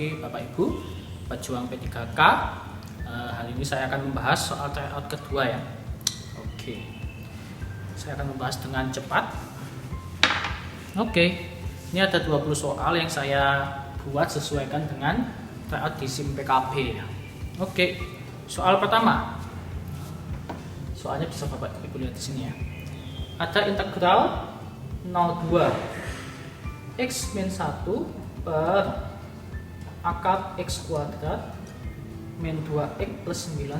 pagi Bapak Ibu pejuang P3K. Hari ini saya akan membahas soal tryout kedua ya. Oke, saya akan membahas dengan cepat. Oke, ini ada 20 soal yang saya buat sesuaikan dengan tryout di SIM PKB ya. Oke, soal pertama. Soalnya bisa Bapak Ibu lihat di sini ya. Ada integral 02 x min 1 per akar x kuadrat min 2x plus 9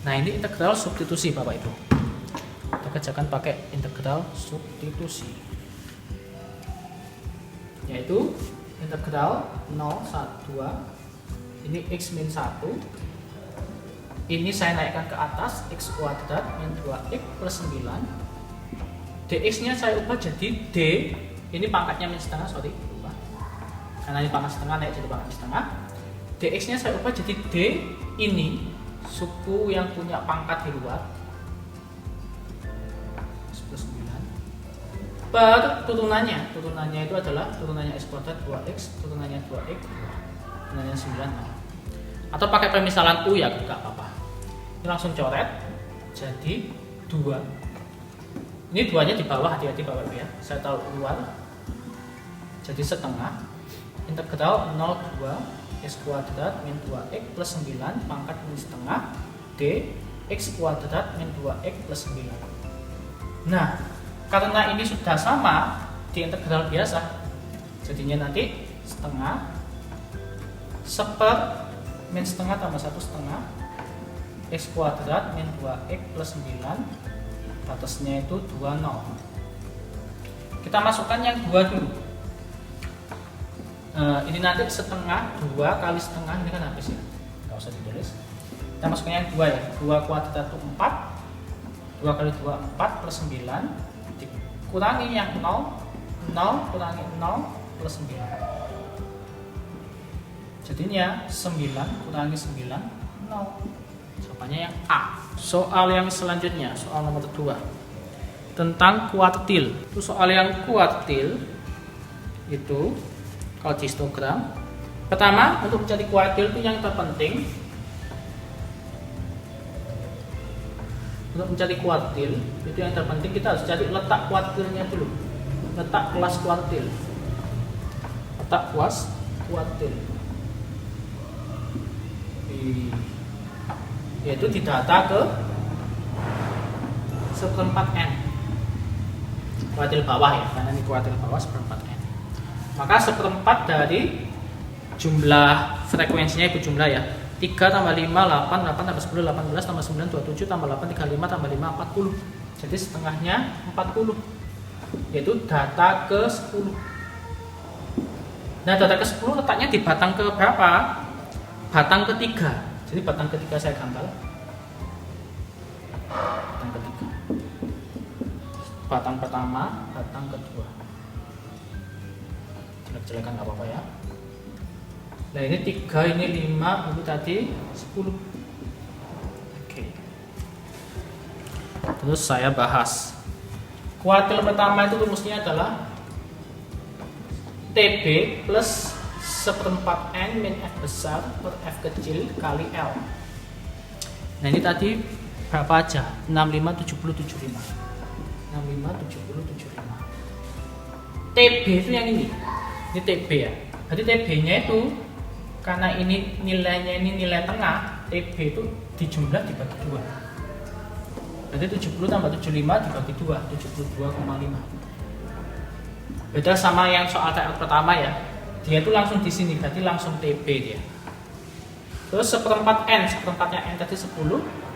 Nah, ini integral substitusi Bapak Ibu. Kita kerjakan pakai integral substitusi, yaitu integral 0,12 ini x min 1, ini saya naikkan ke atas x kuadrat min 2x plus 9, dx nya saya ubah jadi d, ini pangkatnya min setengah, sorry lupa, karena ini pangkat setengah naik jadi pangkat setengah. Dx nya saya ubah jadi d, ini suku yang punya pangkat di luar plus 9 per turunannya itu adalah turunannya x kuadrat 2x, turunannya 2x, turunannya 9, atau pakai pemisalan u ya nggak apa-apa. Ini langsung coret jadi 2. Ini 2 nya di bawah, hati-hati Bapak Ibu ya, saya taruh luar jadi setengah integral 02 x kuadrat min 2x plus 9 pangkat min setengah d x kuadrat min 2x plus 9. Nah, karena ini sudah sama di integral biasa, jadinya nanti setengah seper min setengah tambah 1 setengah x kuadrat min 2x plus 9, batasnya itu 20. Kita masukkan yang 2 dulu. Ini nanti setengah, 2 kali setengah, ini kan habis ya, nggak usah ditulis. Kita masukkan yang 2 ya, 2 kuadrat itu 4, 2 kali 2 4 plus 9, dikurangi yang 0, 0 kurangi 0 plus 9, jadinya 9 kurangi 9, 0. Jawabannya yang A. Soal yang selanjutnya, soal nomor 2 tentang kuartil. Itu soal yang kuartil itu kalau di histogram, pertama untuk mencari kuartil itu yang terpenting, untuk mencari kuartil itu yang terpenting kita harus cari letak kuartilnya dulu, letak kelas kuartil, letak kelas kuartil, yaitu di data ke seperempat n, kuartil bawah ya, karena ini kuartil bawah seperempat n. Maka seperempat dari jumlah frekuensinya itu jumlah ya, 3 tambah 5 8, 8 tambah 10 18 tambah 9 27 tambah 8 35 tambah 5 40. Jadi setengahnya 40, yaitu data ke 10. Nah, data ke 10 letaknya di batang ke berapa? Batang ketiga. Jadi batang ketiga saya gambar. Batang ketiga. Batang pertama, batang kedua. Jelek-jelekan nggak apa-apa ya. Nah, ini 3, ini 5, ini tadi 10. Oke. Terus saya bahas. Kuartil pertama itu rumusnya adalah TB plus seperempat n min f besar per f kecil kali L. Nah, ini tadi berapa aja? 65 70 75. 65 70 75. TB itu yang ini. Ini TB ya. Berarti TB-nya itu karena ini nilainya ini nilai tengah, TB itu dijumlah dibagi 2. Berarti 70 tambah 75 dibagi 2, 72,5. Beda sama yang soal tryout pertama ya. Dia itu langsung di sini, berarti langsung TB dia. Terus seperempat n, seperempatnya n tadi 10,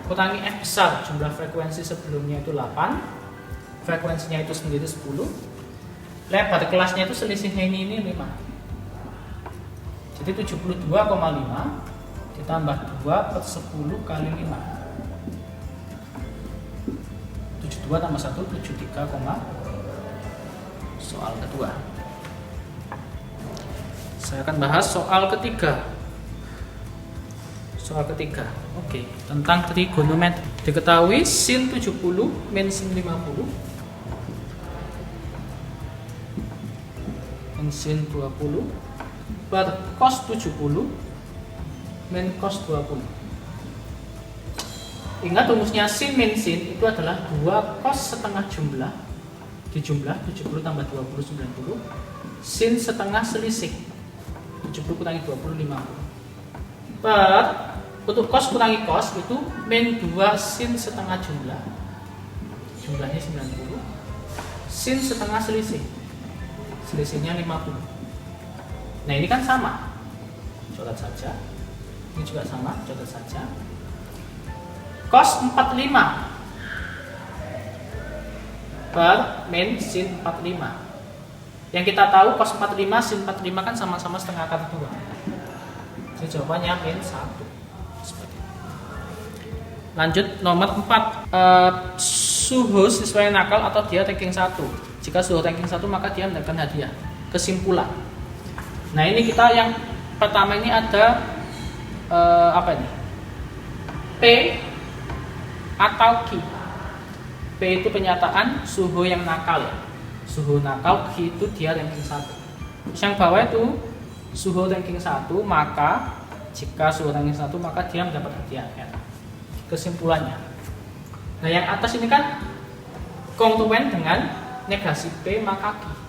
kurangi f besar, jumlah frekuensi sebelumnya itu 8, frekuensinya itu sendiri 10. Lebar kelasnya itu selisihnya ini 5. Jadi 72,5 ditambah 2 per 10 kali 5. 72 tambah 1 73, soal kedua. Saya akan bahas soal ketiga. Soal ketiga. Oke, tentang trigonometri. Diketahui sin 70 min sin 50 sin 20 per cos 70 min cos 20. Ingat rumusnya sin min sin itu adalah 2 cos setengah jumlah dijumlah 70 tambah 20 90 sin setengah selisih 70 kurangi 20 50 per untuk cos kurangi cos itu min 2 sin setengah jumlahnya 90 sin setengah selisihnya 50. Nah ini kan sama, coret saja. Ini juga sama, coret saja. Cos 45 per min sin 45. Yang kita tahu cos 45 sin 45 kan sama-sama setengah akar 2. Jadi jawabannya min 1. Seperti itu. Lanjut nomor 4. Suhu siswa yang nakal atau dia ranking 1. Jika suhu ranking 1 maka dia mendapatkan hadiah. Kesimpulan. Nah ini kita yang pertama ini ada apa ini? P atau Q. P itu penyataan suhu yang nakal ya. Suhu nakal, Q itu dia ranking 1. Yang bawah itu suhu ranking 1, maka jika suhu ranking 1 maka dia mendapat hadiah R. Kesimpulannya. Nah yang atas ini kan kongruen dengan negasi P maka Q.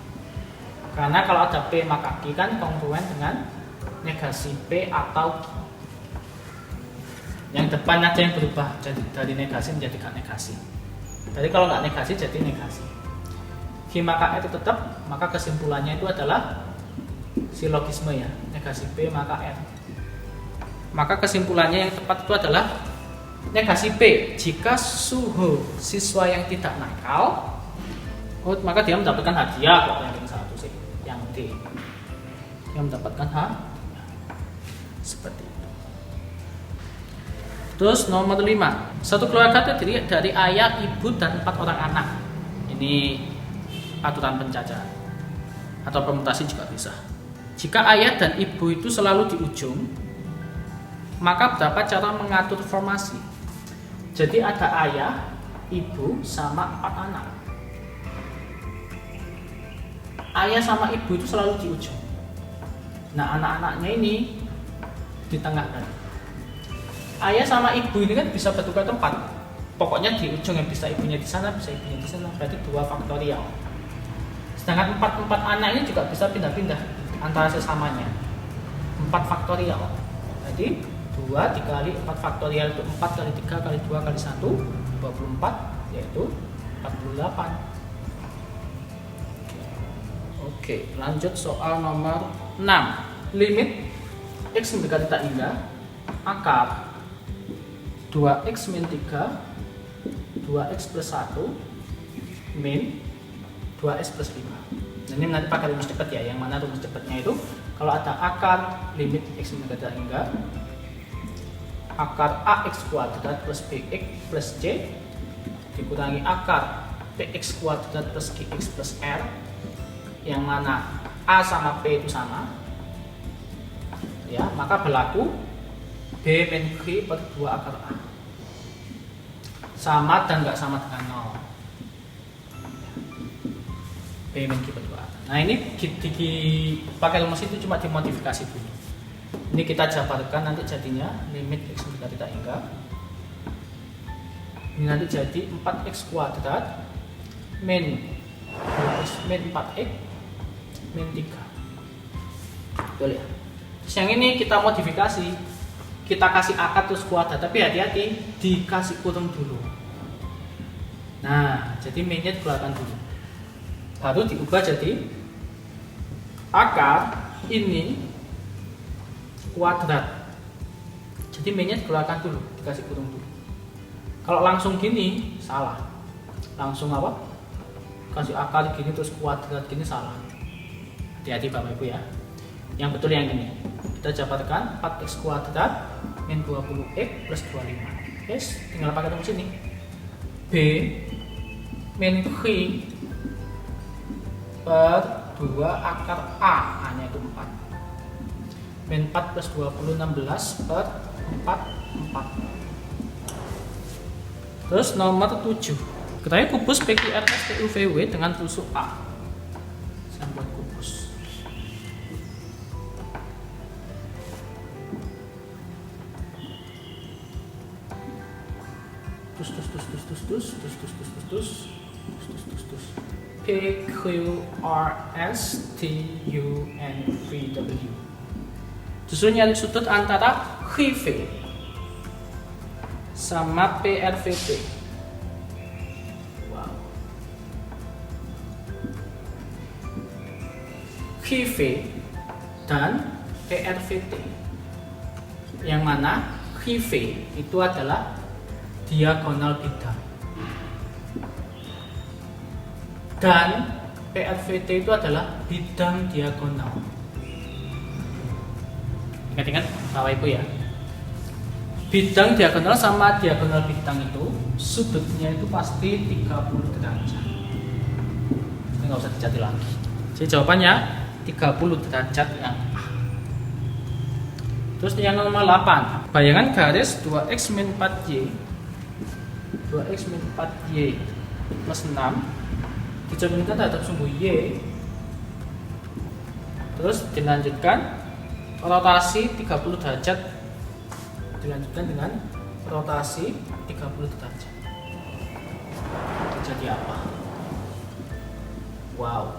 Karena kalau ada P maka Q kan kongruen dengan negasi P atau Q. Yang depan aja yang berubah jadi dari negasi menjadi gak negasi. Jadi kalau nggak negasi jadi negasi. Q maka R itu tetap, maka kesimpulannya itu adalah silogisme ya, negasi P maka R. Maka kesimpulannya yang tepat itu adalah negasi P. Jika suhu siswa yang tidak nakal, maka dia mendapatkan hadiah kok yang satu sih, yang D. Dia mendapatkan hadiah. Seperti itu. Terus nomor 5. Satu keluarga terdiri dari ayah, ibu, dan 4 orang anak. Ini aturan pencacahan atau permutasi juga bisa. Jika ayah dan ibu itu selalu di ujung, maka berapa cara mengatur formasi? Jadi ada ayah, ibu, sama 4 anak. Ayah sama ibu itu selalu di ujung. Nah anak-anaknya ini di tengah kan. Ayah sama ibu ini kan bisa bertukar tempat. Pokoknya di ujung yang bisa ibunya di sana, bisa ibunya di sana. Berarti 2 faktorial. Sedangkan 4 anak ini juga bisa pindah-pindah antara sesamanya. 4 faktorial. Jadi 2 dikali 4 faktorial itu 4 kali 3 kali 2 kali 1 24, yaitu 48. Oke, lanjut soal nomor 6. Limit X mendekati tak hingga akar 2x min 3 2x plus 1 min 2x plus 5. Nah, ini nanti pakai rumus cepat ya. Yang mana rumus cepatnya itu kalau ada akar limit X mendekati tak hingga akar ax kuadrat plus bx plus c dikurangi akar px kuadrat plus qx plus r, yang mana a sama p itu sama ya, maka berlaku b min q per 2 akar a sama dan nggak sama dengan 0. B min q per 2 akar. Nah ini pakai rumus itu cuma dimodifikasi dulu. Ini kita jabarkan nanti jadinya limit X mendekati tak hingga. Ini nanti jadi 4x kuadrat min 2x min 4x min 3. Betul ya? Terus yang ini kita modifikasi, kita kasih akar terus kuadrat, tapi hati-hati dikasih kurung dulu. Nah, jadi minnya dikeluarkan dulu, baru diubah jadi akar ini kuadrat. Jadi minnya dikeluarkan dulu, dikasih kurung dulu. Kalau langsung gini salah. Langsung apa? Kasih akar gini terus kuadrat gini salah. Hati-hati Bapak Ibu ya. Yang betul yang ini. Kita jabarkan 4x kuadrat min 20x plus 25. Yes, tinggal pakai rumus ini. B min Q per 2 akar A, A-nya itu 4. Min 4 plus 20, 16 per 4, 4. Terus nomor 7. Ketahui kubus PQRS TUVW dengan tusuk A. Saya buat kubus. P Q R S T U N V W. Justru nyari sudut antara HIV sama PRVT. Wow. HIV dan PRVT. Yang mana HIV itu adalah diagonal bidang dan PRVT itu adalah bidang diagonal. Ingat-ingat Bapak Ibu ya. Bidang diagonal sama diagonal bidang itu sudutnya itu pasti 30 derajat. Ini nggak usah dicari lagi. Jadi jawabannya 30 derajat yang A. Terus yang nomor 8, bayangan garis 2x min 4y 2x min 4y plus 6 dicerminkan terhadap sumbu y. Terus dilanjutkan rotasi 30 derajat, dilanjutkan dengan rotasi 30 derajat. Jadi apa? Wow.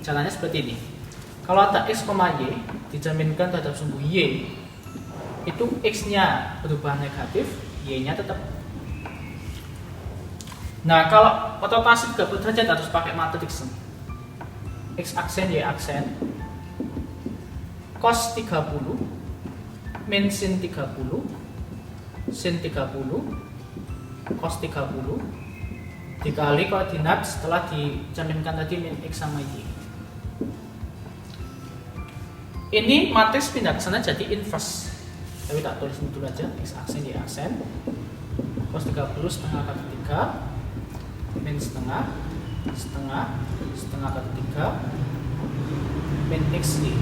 Caranya seperti ini. Kalau ada x, y dicerminkan terhadap sumbu y, itu x-nya berubah negatif, y-nya tetap. Nah, kalau rotasi 30 derajat harus pakai matriks x aksen, y aksen, cos 30 min sin 30, sin 30, cos 30 dikali koordinat setelah dicerminkan tadi min x sama y. Ini matriks pindah ke sana jadi inverse. Tapi tak tulis dulu aja, x aksen, y aksen, cos 30 setengah kali 3 min setengah, setengah, setengah kali 3 min x y.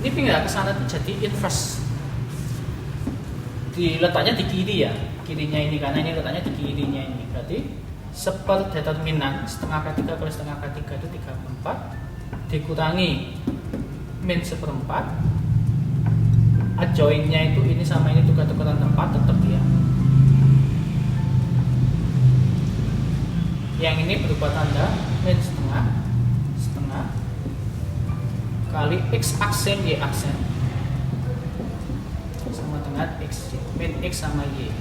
Ini pindah ke sana jadi inverse. Diletaknya di kiri ya, kirinya ini karena ini letaknya di kirinya ini. Berarti seperdeterminan setengah kali 3 kali setengah kali 3 itu 34 dikurangi min seperempat, adjoinnya itu ini sama ini tukar-tukaran tempat tetap ya. Yang ini berupa tanda min setengah, setengah kali x aksen y aksen sama dengan x, min x sama y.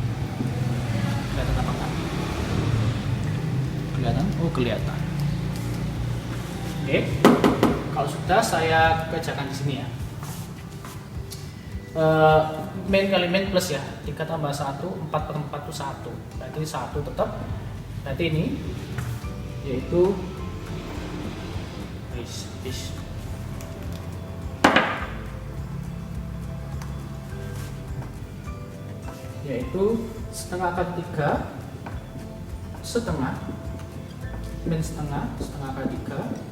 Kelihatan apa enggak? Kelihatan? Oh kelihatan. Oke. Kalau sudah saya kerjakan di sini ya. Min kali min plus ya, 3 tambah 1, 4 per 4 itu 1. Berarti 1 tetap. Berarti ini yaitu setengah kali 3 setengah min setengah, setengah kali 3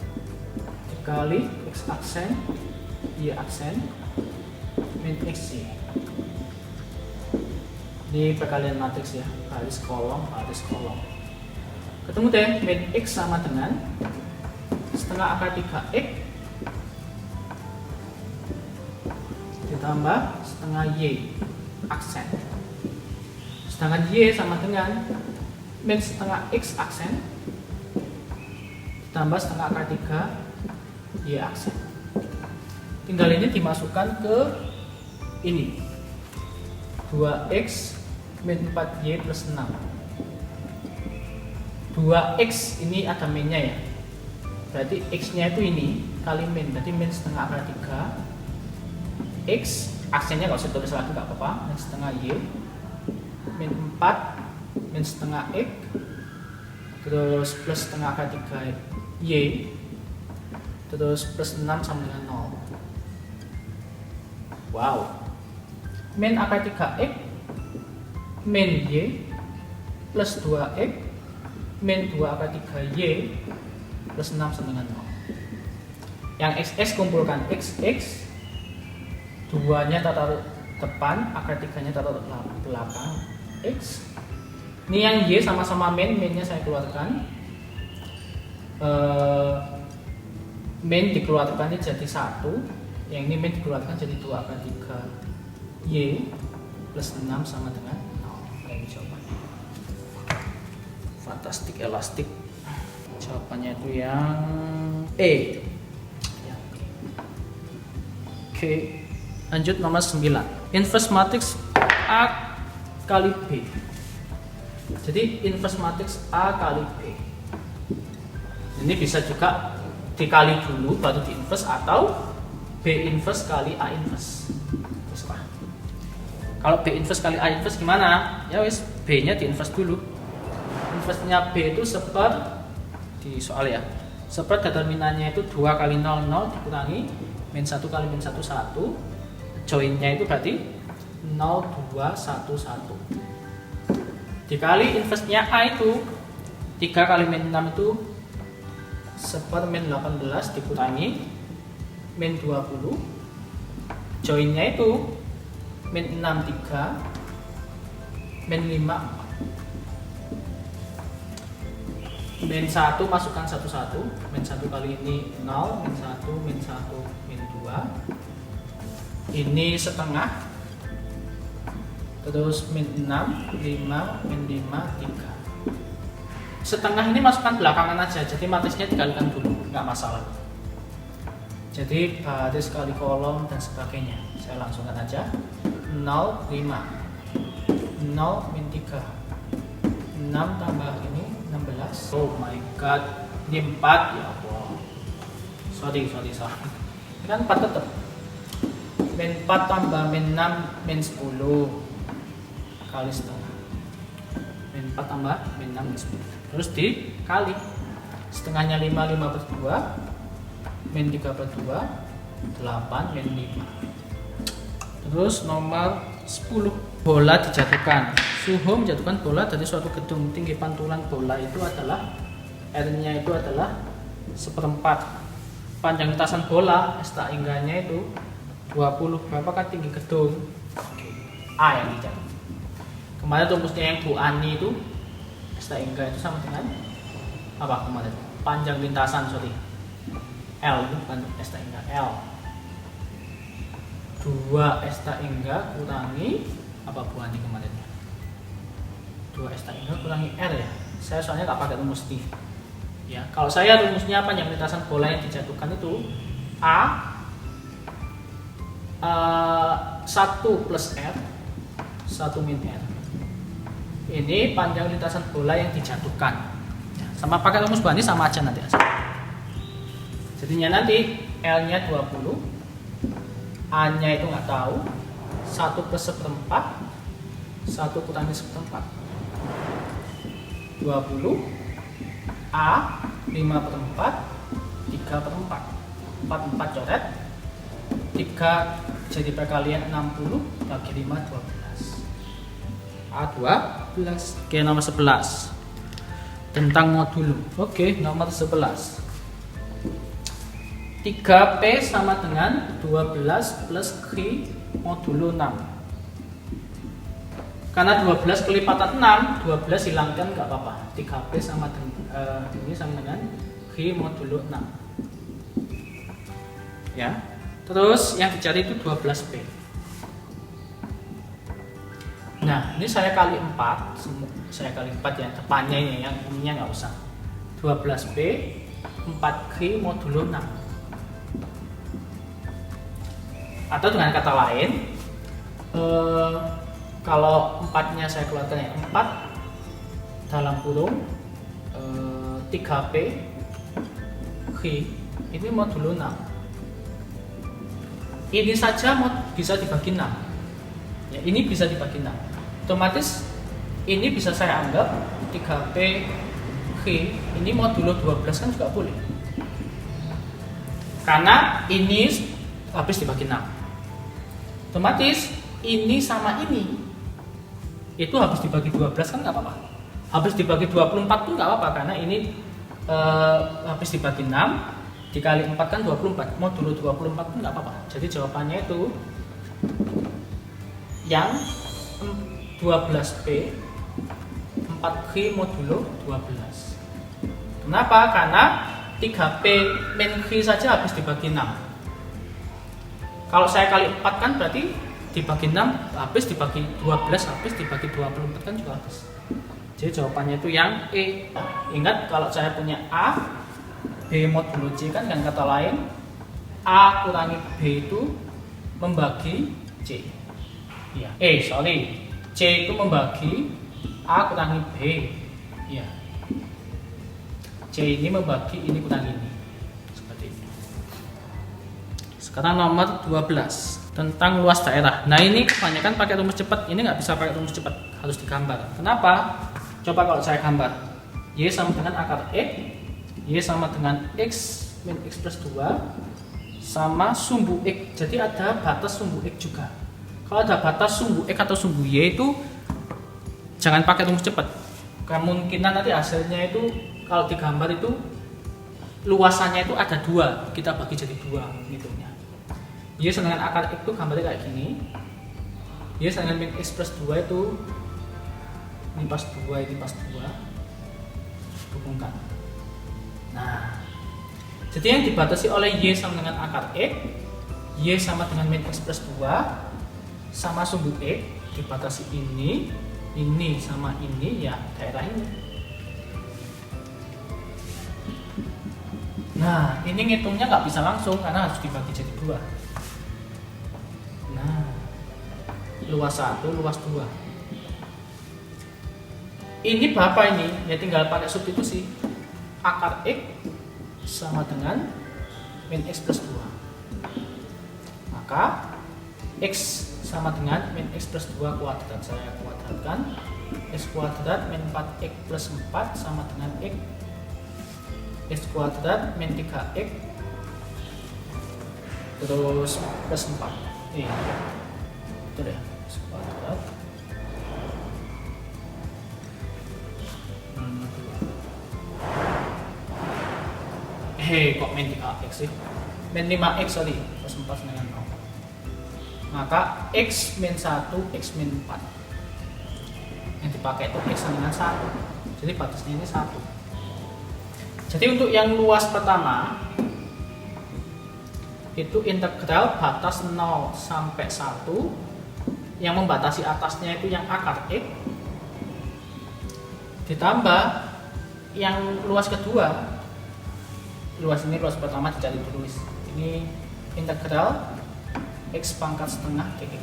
dikali x aksen, y aksen, min x y. Ini perkalian matriks ya, baris kolom, baris kolom. Ketemu deh, min x sama dengan setengah akar 3x ditambah setengah y aksen. Sedangkan y sama dengan min setengah x aksen ditambah setengah akar 3 y aksen. Tinggal ini dimasukkan ke ini 2x min 4y plus 6. 2x ini ada minnya ya, berarti x nya itu ini kali min, berarti min setengah akar 3 x aksennya nggak usah tulis lagi nggak apa-apa, min setengah y min 4 min setengah x terus plus setengah akar 3 y terus plus 6 sama dengan 0. Wow. Min akar 3x min y plus 2x min 2 akar 3y plus 6 sama dengan 0. Yang x kumpulkan x, 2 nya taruh depan, akar 3 nya taruh belakang x. Ini yang y sama-sama min nya saya keluarkan. Min dikeluarkan jadi 1, yang ini min dikeluarkan jadi 2 akar 3 y plus 6 sama dengan 0. fantastik elastik. Jawabannya itu yang E. Oke, lanjut nomor 9. Inverse matrix A kali B. Jadi inverse matrix A kali B ini bisa juga dikali dulu baru di inverse, atau B inverse kali A inverse. Terserah. Kalau B inverse kali A inverse gimana? Ya wis, B nya di inverse dulu. Inverse nya B itu seper di soal ya, seper determinannya itu 2 kali 0 0 dikurangi min 1 kali min 1 1, joinnya itu berarti 0 2 1 1 dikali inverse nya A itu 3 kali min 6 itu seper min 18 dikurangi min 20, joinnya itu min 6 3 min 5 4. Min 1 masukkan 1 1, min 1 kali ini 0, min 1, min 1, min 2. Ini setengah. Terus min 6, 5, min 5, 3. Setengah ini masukkan belakangan aja, jadi matrisnya dikalikan dulu, nggak masalah. Jadi baris kali kolom dan sebagainya. Saya langsungkan aja. 0, 5, 0, min 3, 6 tambah ini 16. Oh my god, ini 4 ya Allah. Sorry. Ini kan 4 tetap. Min 4 tambah min 6 min 10 kali setengah. Min 4 tambah min 6 min 10. Terus dikali. Setengahnya 5 per 2 min 3 per 2 8 min 5. Terus nomor 10. Bola dijatuhkan. Suho menjatuhkan bola dari suatu gedung. Tinggi pantulan bola itu adalah R-nya itu adalah 1/4. Panjang lintasan bola S tak enggaknya itu 20. Berapakah tinggi gedung? A yang dijatuh. Kemarin rumusnya yang Bu Ani itu S tak enggak itu sama dengan apa kemarin? Panjang lintasan, sorry. L itu bukan S tak enggak, L. 2 S tak enggak kurangi apa Bu Ani kemarin? 2 S tak enggak kurangi R ya. Saya soalnya nggak pakai rumus nih. Ya, kalau saya rumusnya panjang lintasan bola yang dijatuhkan itu A 1 plus R 1 min R. Ini panjang lintasan bola yang dijatuhkan. Ya, sama pakai rumus Bu Ani sama aja nanti. Jadinya nanti L nya 20, A nya itu nggak tahu, 1 plus 1/4, 1 kurangi 1/4, 20, A 5/4, 3/4, 4 coret, 3 jadi perkalian 60 bagi 5 12. A 12. Oke, nomor 11 tentang modulo. Oke, nomor 11. 3P sama dengan 12 plus Q modulo 6. Karena 12 kelipatan 6, 12 hilangkan nggak apa-apa. 3P sama dengan ini sama dengan Q modulo 6. Ya. Terus yang dicari itu 12P. Nah, ini saya kali 4, saya kali 4 ya, depannya ini, yang ininya nggak usah. 12P 4Q modulo 6. Atau dengan kata lain, kalau 4-nya saya keluarkan ya 4 dalam kurung 3P Q ini modulo 6. Ini saja bisa dibagi 6. Ya, ini bisa dibagi 6. Otomatis ini bisa saya anggap 3P Q ini modulo 12 kan juga boleh. Karena ini habis dibagi 6. Otomatis ini sama ini itu habis dibagi 12 kan nggak apa-apa. Habis dibagi 24 pun nggak apa-apa karena ini habis dibagi 6 dikali 4 kan 24. Modulo 24 pun nggak apa-apa. Jadi jawabannya itu yang 12P 4Q modulo 12. Kenapa? Karena 3P min Q saja habis dibagi 6. Kalau saya kali 4 kan berarti dibagi 6 habis, dibagi 12 habis, dibagi 24 kan juga habis. Jadi jawabannya itu yang E. Ingat kalau saya punya A, B modulo C kan dengan kata lain A kurangi B itu membagi C. Ya. C itu membagi A kurangi B. Ya. C ini membagi ini kurangi ini. Seperti ini. Sekarang nomor 12 tentang luas daerah. Nah ini kebanyakan pakai rumus cepat. Ini nggak bisa pakai rumus cepat, harus digambar. Kenapa? Coba kalau saya gambar. Y sama dengan akar X, Y sama dengan X min X plus 2 sama sumbu X. Jadi ada batas sumbu X juga. Kalau ada batas sumbu X atau sumbu Y itu jangan pakai rumus cepat. Kemungkinan nanti hasilnya itu kalau digambar itu luasannya itu ada 2, kita bagi jadi 2 hitungnya. Y sama dengan akar X itu gambarnya kayak gini. Y sama dengan min X plus 2 itu ini pas 2, ini pas 2 hubungkan. Nah, jadi yang dibatasi oleh Y sama dengan akar X, Y sama dengan min X plus 2 sama sumbu X dibatasi ini sama ini ya daerah ini. Nah, ini ngitungnya nggak bisa langsung karena harus dibagi jadi 2. Nah, luas 1, luas 2. Ini berapa ini? Ya tinggal pakai substitusi. Akar X sama dengan min X plus 2. Maka X sama dengan min X plus 2 kuadrat. Saya kuadratkan. X kuadrat min 4X plus 4 sama dengan X. X kuadrat min 3X terus plus 4. Itu deh, X kuadrat kok min 3X sih? Min 5X sorry, plus 4 dengan 0. Maka X min 1, X min 4 yang dipakai itu X dengan 1. Jadi batasnya ini 1. Jadi untuk yang luas pertama itu integral batas 0 sampai 1 yang membatasi atasnya itu yang akar X ditambah yang luas kedua. Luas ini luas pertama dicari dulu. Ini integral X pangkat setengah dx.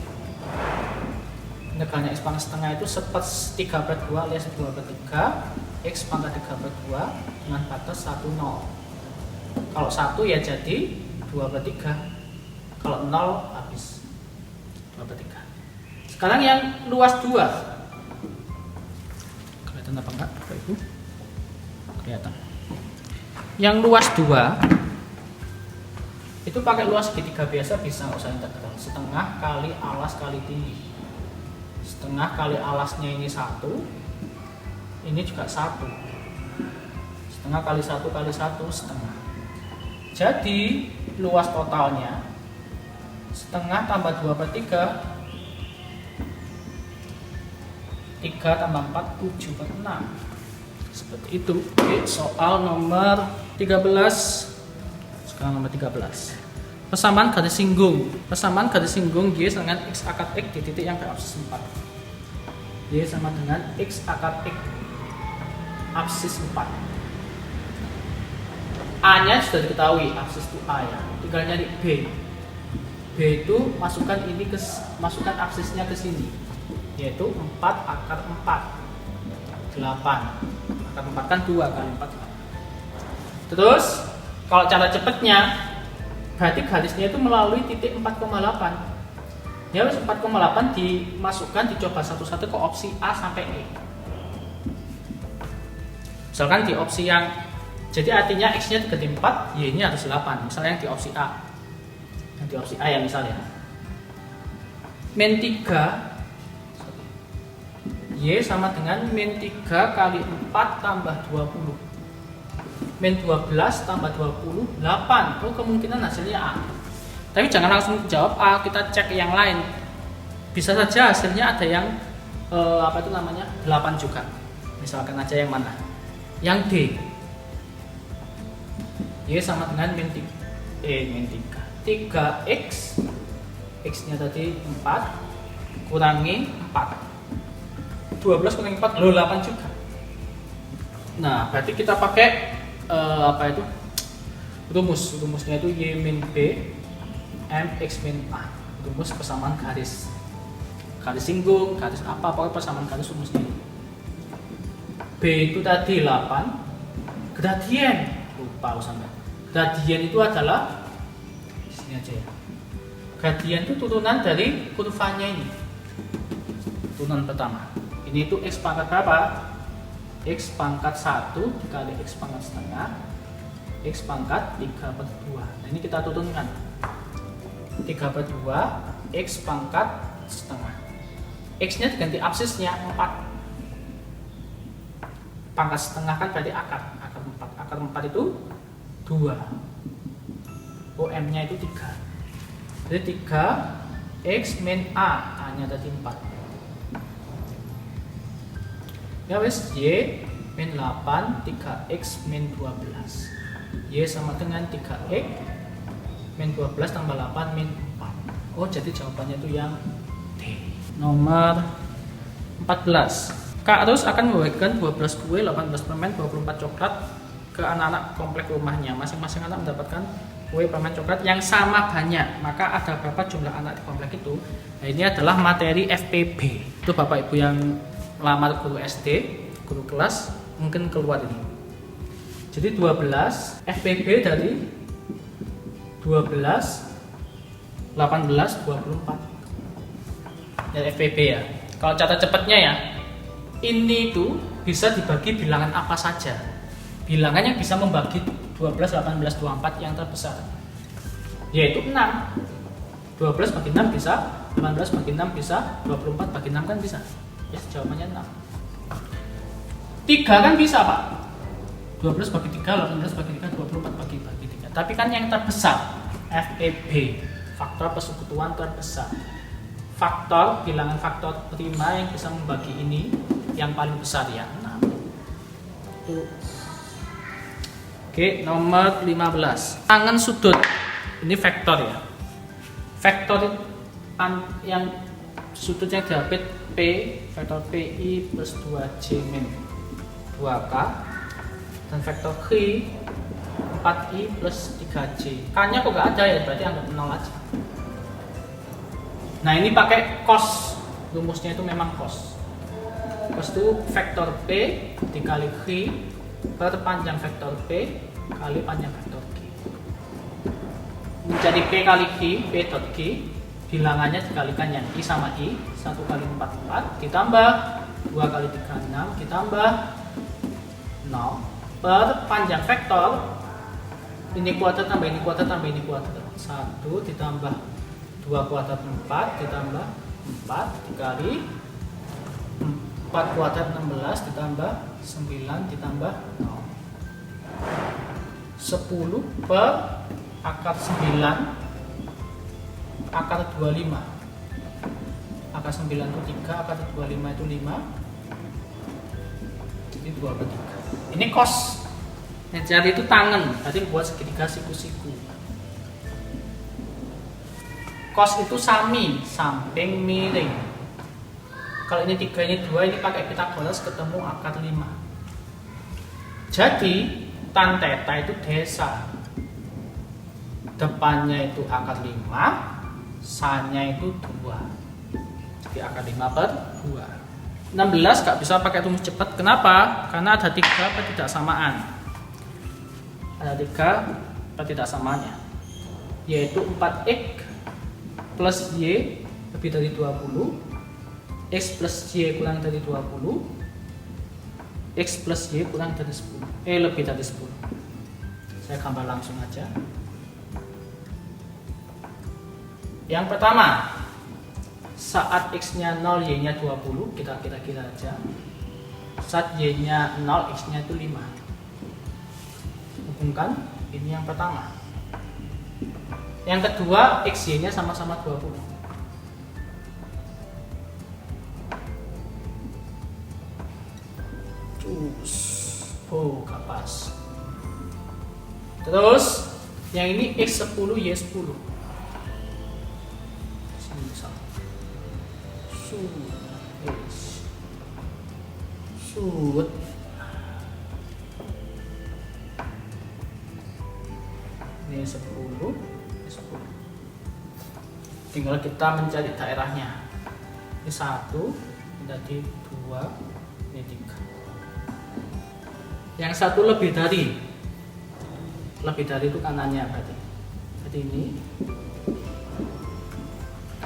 Integralnya X pangkat setengah itu 1/3/2 alias 2/3 X pangkat 3/2 dengan batas 1, 0. Kalau 1 ya jadi 2/3. Kalau 0 habis 2/3. Sekarang yang luas 2. Kelihatan apa enggak Bapak Ibu? Kelihatan. Yang luas 2 itu pakai luas segitiga biasa bisa, nggak usah integral. Setengah kali alas kali tinggi. Setengah kali alasnya ini 1. Ini juga 1. Setengah kali 1 kali 1 setengah. Jadi luas totalnya setengah tambah 2/3, 3 tambah 4, 7/6. Seperti itu. Oke, soal nomor 13. Sekarang nomor 13. Persamaan garis singgung. Persamaan garis singgung Y sama dengan X akar X di titik yang berabsis 4. Y sama dengan X akar X absis 4. A-nya sudah diketahui, absis itu A ya. Tinggal nyari B. B itu masukkan absisnya ke sini, yaitu 4 akar 4. 8. Akar 4 kan 2 kali 4. Terus kalau cara cepatnya berarti garisnya itu melalui titik 4,8. Ya 4,8 dimasukkan, dicoba satu-satu ke opsi A sampai E. Misalkan di opsi yang jadi artinya X-nya diganti 4, Y-nya harus 8. Misalnya yang di opsi A. Yang di opsi A ya misalnya. Min 3 Y sama dengan min 3 kali 4 tambah 20. Min 12 tambah 20, 8. Oh, kemungkinan hasilnya A. Tapi jangan langsung jawab A, kita cek yang lain. Bisa saja hasilnya ada yang 8 juga. Misalkan aja yang mana? Yang D. Y sama dengan min 3. 3X. X-nya tadi 4 kurangi 4. 12 kurangi 4, 8 juga. Nah, berarti kita pakai apa itu? Rumusnya itu Y min B M X min A. Rumus persamaan garis singgung, garis apa, pokoknya persamaan garis rumusnya. B itu tadi 8, gradien, lupa sampai. Gradien itu adalah di sini aja ya. Gradien itu turunan dari kurvanya ini. Turunan pertama. Ini itu X pangkat berapa? X pangkat 1 dikali X pangkat setengah X pangkat 3/2. Nah ini kita turunkan 3/2 X pangkat setengah. X nya diganti absisnya 4. Pangkat setengah kan berarti akar 4. Akar 4 itu 2. Oh, M nya itu 3. Jadi 3 X min A. A nya tadi 4. Ya wes, Y min 8 3X min 12. Y sama dengan 3X min 12 tambah 8 min 4. Oh, jadi jawabannya itu yang D. Nomor 14. Kak Ros akan membagikan 12 kue, 18 permen, 24 coklat ke anak-anak komplek rumahnya. Masing-masing anak mendapatkan kue, permen, coklat yang sama banyak. Maka ada berapa jumlah anak di komplek itu? Nah, ini adalah materi FPB. Itu Bapak Ibu yang lamar guru SD, guru kelas, mungkin keluar ini. Jadi 12 FPB dari 12 18 24. Ya FPB ya. Kalau cara cepatnya ya, ini itu bisa dibagi bilangan apa saja. Bilangan yang bisa membagi 12 18 24 yang terbesar, yaitu 6. 12 bagi 6 bisa, 18 bagi 6 bisa, 24 bagi 6 kan bisa. Ya, jawabannya 6. 3 kan bisa, Pak. 12 bagi 3, 18 bagi 3, 24 bagi 3. Tapi kan yang terbesar, FEB, faktor persekutuan terbesar. Faktor, bilangan faktor prima yang bisa membagi ini yang paling besar ya, 6. Oke, nomor 15. Tangan sudut. Ini vektor ya. Vektor yang sudutnya diapit P, vektor PI plus 2J min 2K, dan vektor Q 4I plus 3J. K-nya kok gak ada ya, berarti anggap 0 aja. Nah, ini pakai cos. Rumusnya itu memang cos. Cos itu vektor P dikali Q per panjang vektor P kali panjang vektor Q. Menjadi P kali Q, P dot Q, bilangannya dikalikan yang I sama I, 1 kali 4 4, ditambah 2 kali 3 6, ditambah 0 per panjang vektor ini kuadrat tambah ini kuadrat tambah ini kuadrat, 1 ditambah 2 kuadrat 4 ditambah 4 dikali 4 kuadrat 16 ditambah 9 ditambah 0, 10 per akar 9 akar 25. Akar 9 itu 3, akar 25 itu 5. Jadi 2/3. Ini cos. Yang cari itu tangan, tadi buat segitiga siku-siku. Cos itu sami, samping miring. Kalau ini 3, ini 2, ini pakai Pitagoras ketemu akar 5. Jadi tan theta itu desa. Depannya itu akar 5, sa-nya itu 2. Jadi akar 5/2. 16 gak bisa pakai rumus cepat. Kenapa? Karena ada 3 ketidaksamaan. Ada 3 ketidaksamaannya, yaitu 4x plus y lebih dari 20, x plus y kurang dari 20, x plus y kurang dari 10, lebih dari 10. Saya gambar langsung aja. Yang pertama, saat x-nya 0, y-nya 20, kita kira-kira aja. Saat y-nya 0, x-nya itu 5. Hubungkan, ini yang pertama. Yang kedua, x, y-nya sama-sama 20. Oh, gak pas. Terus, yang ini x 10, y 10. Shoot. tinggal kita mencari daerahnya. Ini 1, ini tadi 2, ini 3. Yang satu lebih dari itu kanannya berarti. Jadi ini.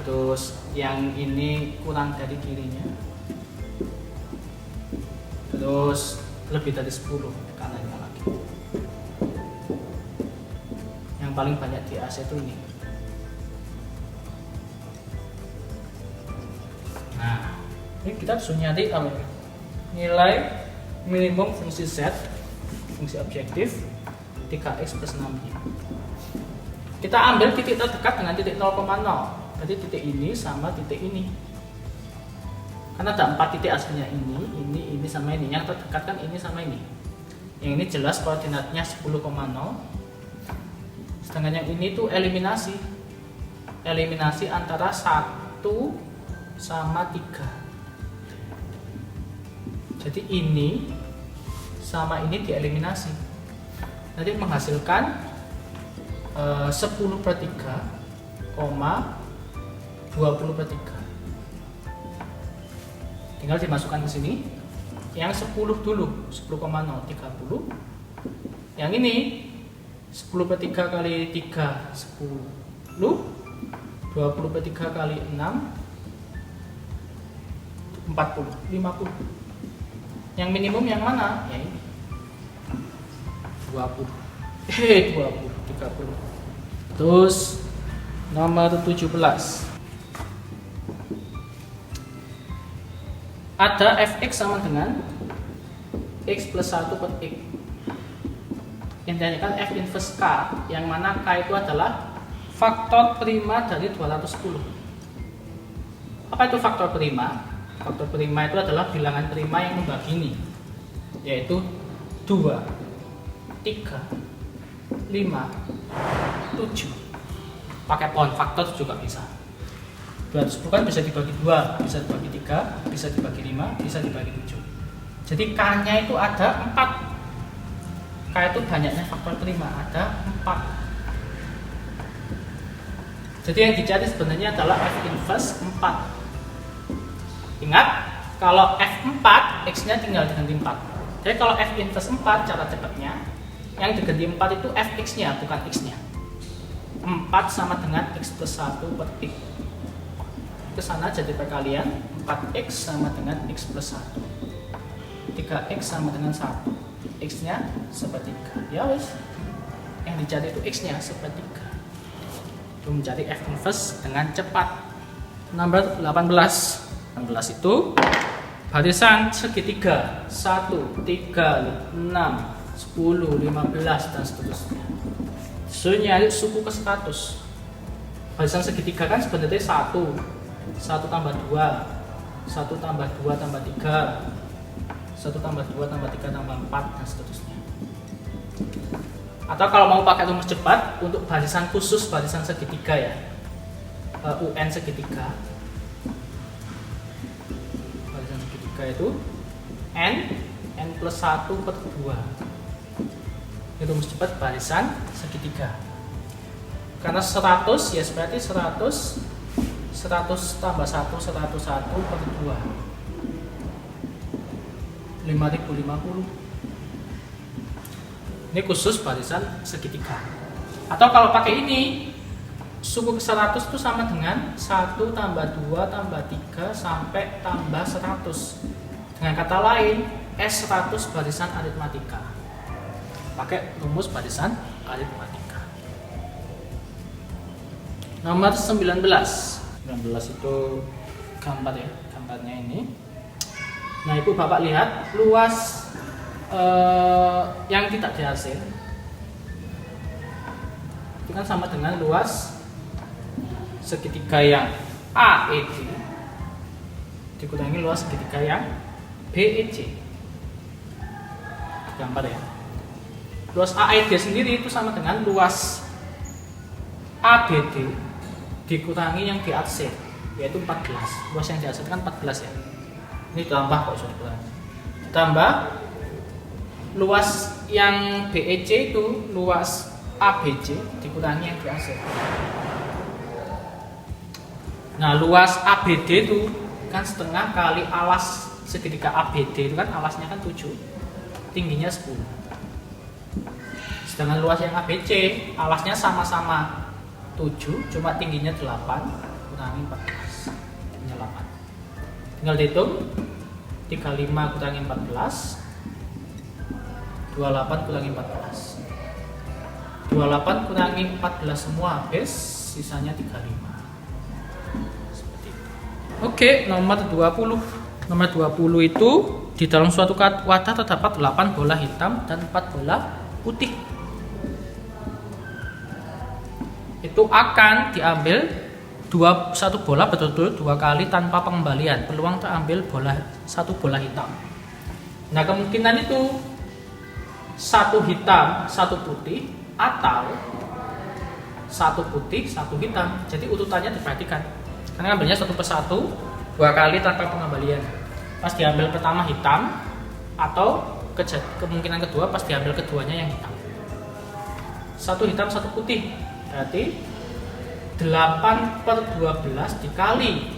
Terus yang ini kurang dari kirinya. Terus lebih dari 10 kanannya lagi. Yang paling banyak di AC itu ini. Nah, ini kita harus nyari nilai minimum fungsi Z, fungsi objektif 3x plus 6y. Kita ambil titik terdekat dengan titik 0,0. Berarti titik ini sama titik ini. Karena ada 4 titik aslinya, ini sama ini. Yang terdekat kan ini sama ini. Yang ini jelas koordinatnya 10,0. Sedangkan yang ini tuh eliminasi. Eliminasi antara 1 sama 3. Jadi ini sama ini dieliminasi. Nanti menghasilkan 10/3, 20/3. Tinggal dimasukkan ke sini. Yang 10 dulu, 10,0, 30. Yang ini 10/3 kali 3, 10. 20/3 kali 6, 40, 50. Yang minimum yang mana? Ya ini 20, 30. Terus nomor 17. Ada fx sama dengan x plus 1 per x. Yang ditanyakan f inverse k, yang mana k itu adalah faktor prima dari 210. Apa itu faktor prima? Faktor prima itu adalah bilangan prima yang membagi ini, yaitu 2, 3, 5, 7. Pakai pohon faktor juga bisa. 210 kan bisa dibagi 2, bisa dibagi 3, bisa dibagi 5, bisa dibagi 7. Jadi k-nya itu ada 4. K itu banyaknya faktor prima, ada 4. Jadi yang dicari sebenarnya adalah f inverse 4. Ingat, kalau f4, x-nya tinggal diganti 4. Jadi kalau f inverse 4, cara cepatnya, yang diganti 4 itu fx-nya, bukan x-nya. 4 sama dengan x plus 1 per x. Ke sana jadi perkalian, 4x sama dengan x plus 1. 3x sama dengan 1. X-nya sepertiga. Ya wes. Yang dicari itu x-nya sepertiga. Itu mencari f inverse dengan cepat. Nomor 18. 18 itu barisan segitiga 1, 3, 6, 10, 15 dan seterusnya. So nyari suku ke 100. Barisan segitiga kan sebenarnya 1 tambah 2, 1 tambah 2 tambah 3, 1 tambah 2 tambah 3 tambah 4 dan seterusnya. Atau kalau mau pakai rumus cepat untuk barisan khusus, barisan segitiga ya, UN segitiga. Barisan segitiga itu n plus 1 per 2. Ini rumus cepat barisan segitiga. Karena 100 ya berarti 100 tambah 1, 101 per 2. 5050. Ini khusus barisan segitiga. Atau kalau pakai ini, suku ke 100 itu sama dengan 1 tambah 2 tambah 3 sampai tambah 100. Dengan kata lain, S100 barisan aritmatika. Pakai rumus barisan aritmatika. Nomor 19. 19 itu gambar ya, gambarnya ini. Nah, Ibu Bapak lihat luas yang tidak dihasil itu kan sama dengan luas segitiga yang AED dikurangi luas segitiga yang BEC. Gambar ya. Luas AED sendiri itu sama dengan luas ABD dikurangi yang BAC, yaitu 14. Luas yang dihasilkan 14 ya. Ini tambah kok sudah dikurangi. Tambah luas yang BEC itu luas ABC dikurangi yang BAC. Nah, luas ABD itu kan setengah kali alas segitiga ABD itu kan alasnya kan 7, tingginya 10. Sedangkan luas yang ABC alasnya sama-sama 7, cuma tingginya 8 kurangi 14, tinggal 8. Tinggal dihitung 35 kurangi 14, 28 kurangi 14. 28 kurangi 14 semua habis, sisanya 35. Seperti itu. Oke, nomor 20. Nomor 20 itu di dalam suatu wadah terdapat 8 bola hitam dan 4 bola putih. Itu akan diambil satu bola betul-betul 2 kali tanpa pengembalian. Peluang terambil satu bola hitam. Nah, kemungkinan itu satu hitam, satu putih, atau satu putih, satu hitam. Jadi urutannya diperhatikan. Karena ambilnya satu persatu 2 kali tanpa pengembalian. Pas diambil pertama hitam, atau kemungkinan kedua pas diambil keduanya yang hitam. Satu hitam, satu putih. Berarti 8/12 dikali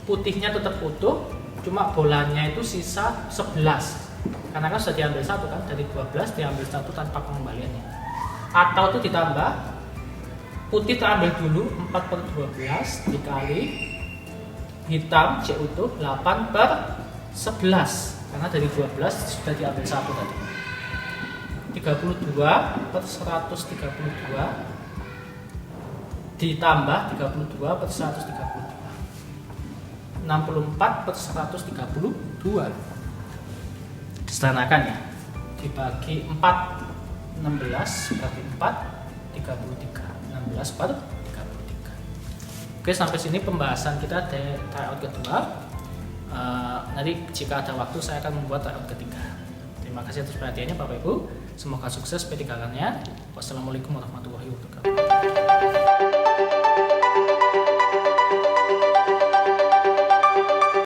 putihnya tetap utuh, cuma bolanya itu sisa 11. Karena kan sudah diambil satu kan, dari 12 diambil satu tanpa pengembaliannya. Atau itu ditambah, putih terambil dulu 4/12 dikali hitam C utuh 8/11. Karena dari 12 sudah diambil satu tadi. 32/132 ditambah 32/132, 64/132. Sederhanakan ya, dibagi 4, 16 bagi 4, 33, 16/33. Oke, sampai sini pembahasan kita di tryout kedua. Nanti jika ada waktu saya akan membuat tryout ketiga. Terima kasih atas perhatiannya Bapak Ibu, semoga sukses P3K-nya. Wassalamualaikum warahmatullahi wabarakatuh.